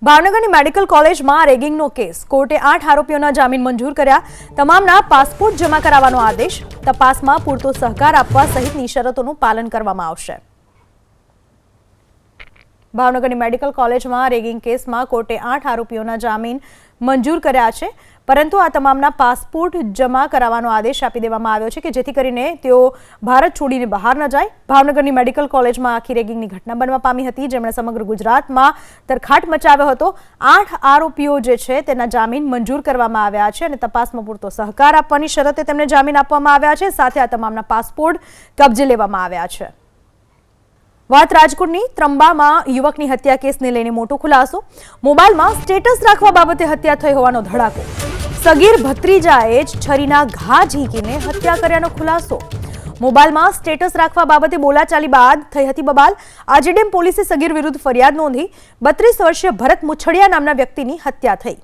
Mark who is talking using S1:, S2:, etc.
S1: ભાવનગરની મેડિકલ કોલેજમાં રેગિંગનો કેસ કોર્ટે 8 આરોપીઓના જામીન મંજૂર કર્યા. તમામના પાસપોર્ટ જમા કરાવવાનો આદેશ. તપાસમાં પૂરતો સહકાર આપવા સહિતની શરતોનું પાલન કરવામાં આવશે. ભાવનગરની મેડિકલ કોલેજમાં રેગિંગ કેસમાં કોર્ટે 8 આરોપીઓના જામીન મંજૂર કર્યા છે, પરંતુ આ તમામના પાસપોર્ટ જમા કરાવવાનો આદેશ આપી દેવામાં આવ્યો છે કે જેથી કરીને તેઓ ભારત છોડીને બહાર ન જાય. ભાવનગરની મેડિકલ કોલેજમાં આખી રેગિંગની ઘટના બનવા પામી હતી, જેમણે સમગ્ર ગુજરાતમાં તરખાટ મચાવ્યો હતો. 8 આરોપીઓ જે છે તેના જામીન મંજૂર કરવામાં આવ્યા છે અને તપાસમાં પૂરતો સહકાર આપવાની શરતે તેમને જામીન આપવામાં આવ્યા છે. સાથે આ તમામના પાસપોર્ટ કબજે લેવામાં આવ્યા છે. વાત રાજકોટની ત્રંબામાં યુવકની હત્યા કેસને લઈને મોટો ખુલાસો. મોબાઈલમાં સ્ટેટસ રાખવા બાબતે હત્યા થઈ હોવાનો ધડાકો. સગીર ભત્રીજાએ જ છરીના ઘા ઝીંકીને હત્યા કર્યાનો ખુલાસો. મોબાઈલમાં સ્ટેટસ રાખવા બાબતે બોલાચાલી બાદ થઈ હતી બબાલ. આજીડેમ પોલીસે સગીર વિરુદ્ધ ફરિયાદ નોંધી 32 વર્ષીય ભરત મુછડિયા નામના વ્યક્તિની હત્યા થઈ.